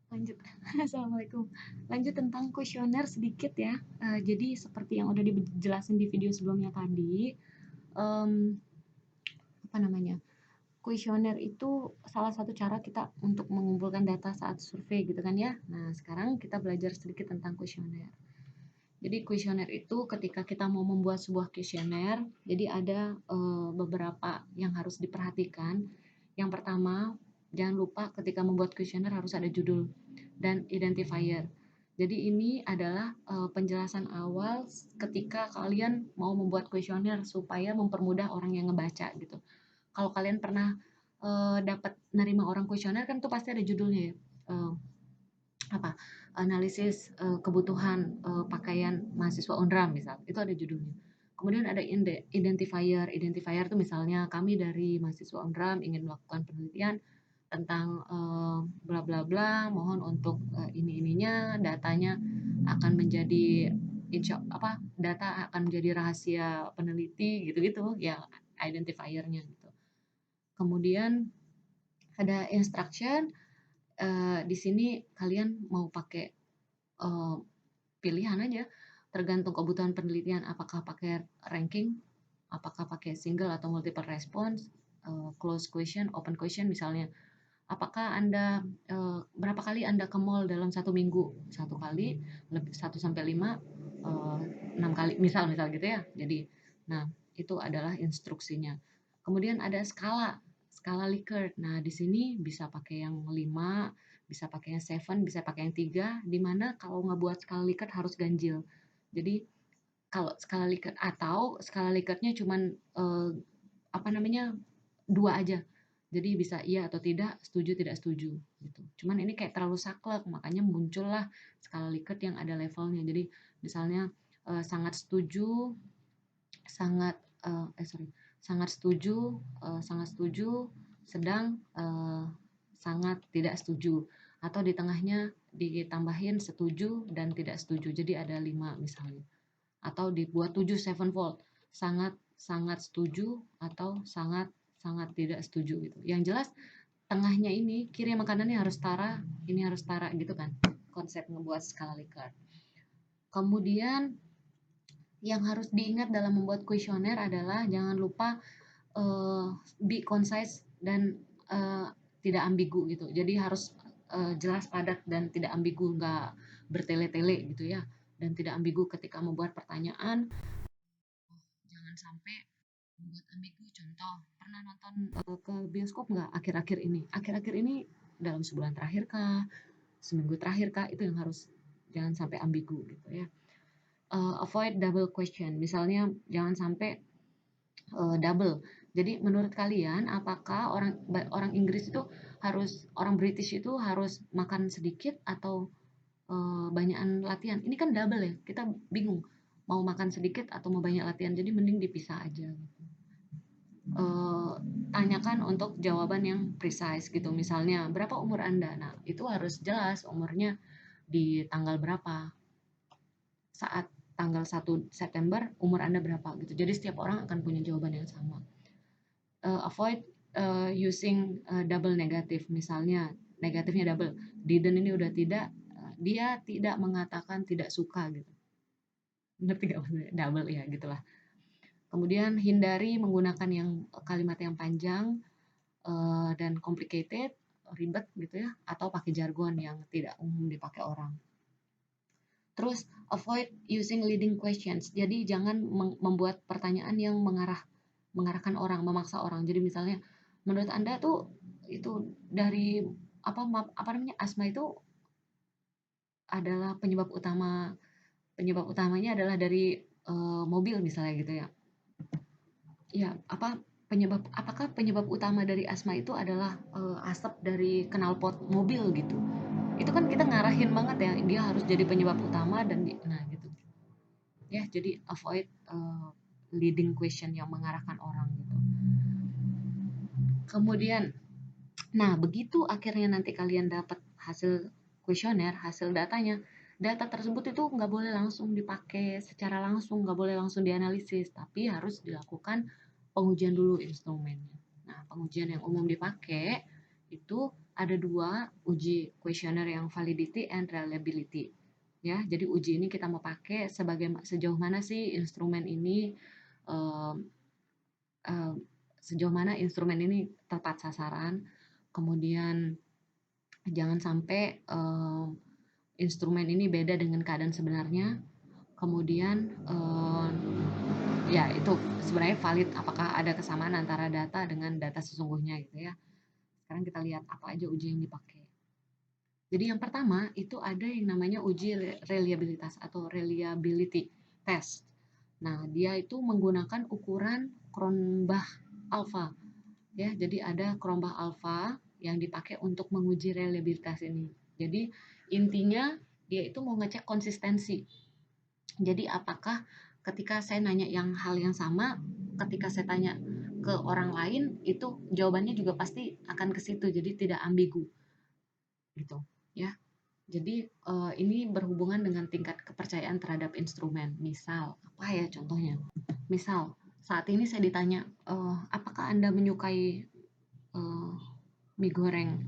Lanjut. Assalamualaikum. Lanjut tentang kuesioner sedikit ya. Jadi seperti yang udah dijelasin di video sebelumnya tadi, em, apa namanya? Kuesioner itu salah satu cara kita untuk mengumpulkan data saat survei gitu kan ya. Nah, sekarang kita belajar sedikit tentang kuesioner. Jadi kuesioner itu ketika kita mau membuat sebuah kuesioner, jadi ada beberapa yang harus diperhatikan. Yang pertama, jangan lupa ketika membuat kuesioner harus ada judul dan identifier. Jadi ini adalah penjelasan awal ketika kalian mau membuat kuesioner supaya mempermudah orang yang ngebaca gitu. Kalau kalian pernah dapat nerima orang kuesioner kan tuh pasti ada judulnya ya. Apa analisis kebutuhan pakaian mahasiswa UNRAM misal itu ada judulnya. Kemudian ada identifier. Identifier itu misalnya kami dari mahasiswa UNRAM ingin melakukan penelitian tentang bla bla bla, mohon untuk ini-ininya, datanya akan menjadi data akan menjadi rahasia peneliti gitu-gitu ya, identifiernya gitu. Kemudian ada instruction. Di sini kalian mau pakai pilihan aja, tergantung kebutuhan penelitian, apakah pakai ranking, apakah pakai single atau multiple response, close question, open question misalnya. Apakah Anda berapa kali Anda ke mall dalam satu minggu? Satu kali, 1 sampai 5, 6 kali, misal gitu ya. Jadi, nah itu adalah instruksinya. Kemudian ada skala, skala Likert. Nah di sini bisa pakai yang 5, bisa pakai yang 7, bisa pakai yang 3. Dimana kalau ngebuat skala Likert harus ganjil. Jadi kalau skala Likert atau skala Likertnya cuman apa namanya 2 aja. Jadi bisa iya atau tidak, setuju tidak setuju gitu. Cuman ini kayak terlalu saklek, makanya muncullah skala Likert yang ada levelnya. Jadi misalnya sangat setuju, sangat sorry, sangat setuju, sedang sangat tidak setuju. Atau di tengahnya ditambahin setuju dan tidak setuju. Jadi ada 5 misalnya. Atau dibuat 7 sevenfold, sangat sangat setuju atau sangat sangat tidak setuju gitu. Yang jelas tengahnya ini kiri makanannya harus setara, ini harus setara gitu kan. Konsep ngebuat skala Likert. Kemudian yang harus diingat dalam membuat kuesioner adalah jangan lupa be concise dan tidak ambigu gitu. Jadi harus jelas, padat dan tidak ambigu, nggak bertele-tele gitu ya. Dan tidak ambigu ketika membuat pertanyaan. Jangan sampai membuat ambigu. Contoh, pernah nonton ke bioskop nggak akhir-akhir ini? Akhir-akhir ini dalam sebulan terakhir kah? Seminggu terakhir kah? Itu yang harus jangan sampai ambigu gitu ya. Avoid double question. Misalnya jangan sampai double. Jadi menurut kalian apakah orang orang Inggris itu orang British itu harus makan sedikit atau banyakan latihan? Ini kan double ya. Kita bingung mau makan sedikit atau mau banyak latihan. Jadi mending dipisah aja. Tanyakan untuk jawaban yang precise gitu. Misalnya, berapa umur Anda? Nah, itu harus jelas umurnya di tanggal berapa. Saat tanggal 1 September, umur Anda berapa gitu. Jadi setiap orang akan punya jawaban yang sama. Avoid using double negatif. Misalnya, negatifnya double. Didn't ini udah tidak, dia tidak mengatakan tidak suka gitu. Ngerti gak maksudnya? Double ya gitulah. Kemudian hindari menggunakan yang kalimat yang panjang dan complicated, ribet gitu ya, atau pakai jargon yang tidak umum dipakai orang. Terus avoid using leading questions. Jadi jangan membuat pertanyaan yang mengarahkan orang, memaksa orang. Jadi misalnya, menurut Anda tuh itu dari apa namanya asma itu adalah penyebab utamanya adalah dari mobil misalnya gitu ya. Ya, apakah penyebab utama dari asma itu adalah asap dari knalpot mobil gitu. Itu kan kita ngarahin banget ya, dia harus jadi penyebab utama dan nah gitu. Ya, jadi avoid leading question yang mengarahkan orang gitu. Kemudian, nah begitu akhirnya nanti kalian dapat hasil kuesioner, hasil datanya, data tersebut itu nggak boleh langsung dipakai secara langsung, nggak boleh langsung dianalisis, tapi harus dilakukan pengujian dulu instrumennya. Nah, pengujian yang umum dipakai itu ada dua uji kuesioner yang validity and reliability. Ya, jadi uji ini kita mau pakai sejauh mana sih instrumen ini uh, uh, sejauh mana instrumen ini tepat sasaran. Kemudian jangan sampai instrumen ini beda dengan keadaan sebenarnya. Kemudian ya itu sebenarnya valid, apakah ada kesamaan antara data dengan data sesungguhnya gitu ya. Sekarang kita lihat apa aja uji yang dipakai. Jadi yang pertama itu ada yang namanya uji reliabilitas atau reliability test. Nah, dia itu menggunakan ukuran Cronbach alpha. Ya, jadi ada Cronbach alpha yang dipakai untuk menguji reliabilitas ini. Jadi intinya dia itu mau ngecek konsistensi. Jadi apakah ketika saya nanya hal yang sama, ketika saya tanya ke orang lain itu jawabannya juga pasti akan ke situ. Jadi tidak ambigu gitu, ya. Jadi ini berhubungan dengan tingkat kepercayaan terhadap instrumen. Misal, apa ya contohnya? Misal, saat ini saya ditanya, apakah Anda menyukai mie goreng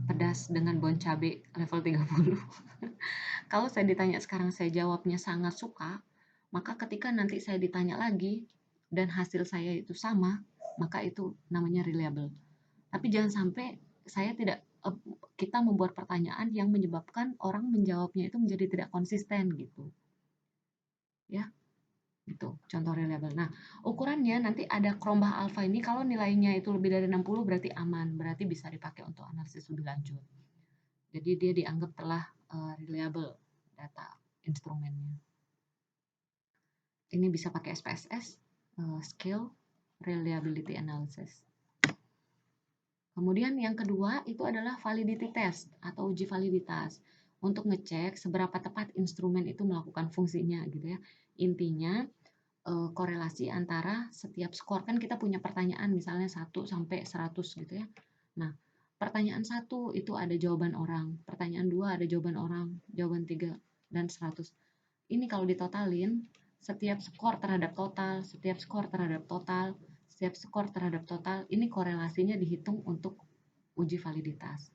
pedas dengan bon cabe level 30? Kalau saya ditanya sekarang saya jawabnya sangat suka, maka ketika nanti saya ditanya lagi dan hasil saya itu sama, maka itu namanya reliable. Tapi jangan sampai kita membuat pertanyaan yang menyebabkan orang menjawabnya itu menjadi tidak konsisten gitu. Ya, itu contoh reliable. Nah, ukurannya nanti ada Cronbach alpha ini, kalau nilainya itu lebih dari 60 berarti aman, berarti bisa dipakai untuk analisis lebih lanjut. Jadi dia dianggap telah reliable data instrumennya. Ini bisa pakai SPSS, Scale Reliability Analysis. Kemudian yang kedua itu adalah validity test atau uji validitas untuk ngecek seberapa tepat instrumen itu melakukan fungsinya gitu ya. Intinya korelasi antara setiap skor, kan kita punya pertanyaan misalnya 1 sampai 100 gitu ya. Nah, pertanyaan 1 itu ada jawaban orang, pertanyaan 2 ada jawaban orang, jawaban 3 dan 100. Ini kalau ditotalin setiap skor terhadap total, setiap skor terhadap total, setiap skor terhadap total, ini korelasinya dihitung untuk uji validitas.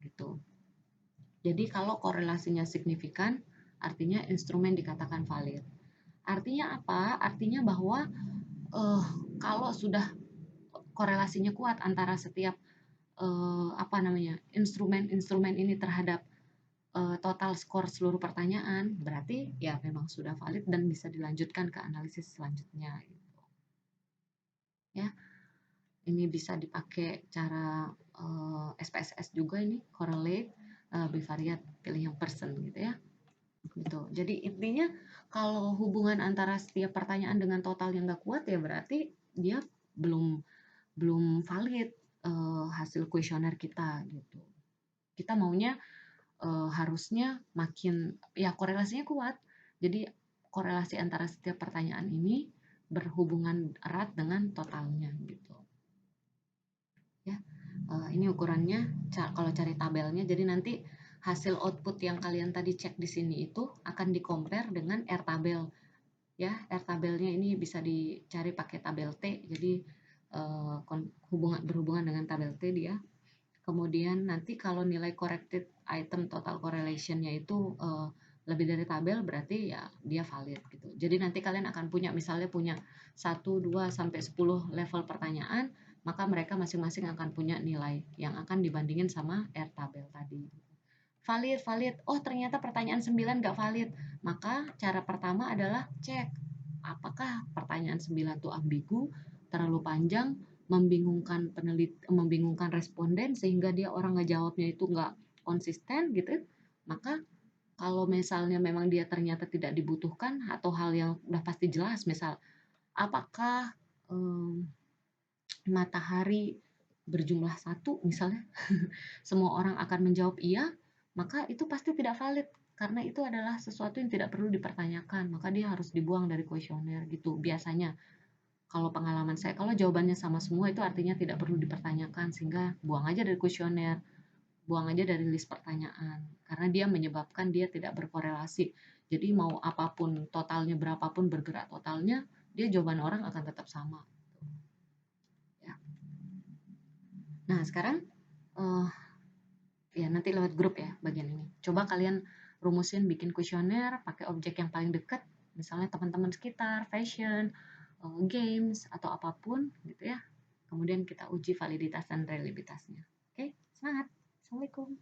Gitu. Jadi kalau korelasinya signifikan, artinya instrumen dikatakan valid. Artinya apa? Artinya bahwa kalau sudah korelasinya kuat antara setiap instrumen ini terhadap total skor seluruh pertanyaan, berarti ya memang sudah valid dan bisa dilanjutkan ke analisis selanjutnya. Gitu. Ya, ini bisa dipakai cara SPSS juga ini correlate, bivariate, pilih yang person gitu ya. Gitu. Jadi intinya kalau hubungan antara setiap pertanyaan dengan total yang nggak kuat ya berarti dia belum valid hasil kuesioner kita gitu. Kita maunya harusnya makin ya korelasinya kuat. Jadi korelasi antara setiap pertanyaan ini berhubungan erat dengan totalnya gitu. Ya, ini ukurannya kalau cari tabelnya. Jadi nanti hasil output yang kalian tadi cek di sini itu akan di-compare dengan R tabel. Ya, R tabelnya ini bisa dicari pakai tabel T. Jadi berhubungan dengan tabel T dia. Kemudian nanti kalau nilai corrected item total correlation-nya itu lebih dari tabel berarti ya dia valid gitu. Jadi nanti kalian akan misalnya punya 1, 2 sampai 10 level pertanyaan, maka mereka masing-masing akan punya nilai yang akan dibandingin sama R tabel tadi. Valid. Oh, ternyata pertanyaan 9 nggak valid. Maka cara pertama adalah cek apakah pertanyaan 9 itu ambigu, terlalu panjang, membingungkan responden sehingga dia orang ngejawabnya itu nggak konsisten gitu. Maka kalau misalnya memang dia ternyata tidak dibutuhkan atau hal yang udah pasti jelas, misal apakah matahari berjumlah 1 misalnya, semua orang akan menjawab iya, maka itu pasti tidak valid karena itu adalah sesuatu yang tidak perlu dipertanyakan, maka dia harus dibuang dari kuesioner gitu biasanya. Kalau pengalaman saya, kalau jawabannya sama semua itu artinya tidak perlu dipertanyakan, sehingga buang aja dari kuesioner, buang aja dari list pertanyaan, karena dia menyebabkan dia tidak berkorelasi. Jadi mau apapun totalnya, berapapun bergerak totalnya, dia jawaban orang akan tetap sama. Ya. Nah sekarang eh, ya nanti lewat grup ya bagian ini. Coba kalian rumusin bikin kuesioner pakai objek yang paling dekat, misalnya teman-teman sekitar, fashion, games atau apapun gitu ya. Kemudian kita uji validitas dan reliabilitasnya. Oke, semangat. Assalamualaikum.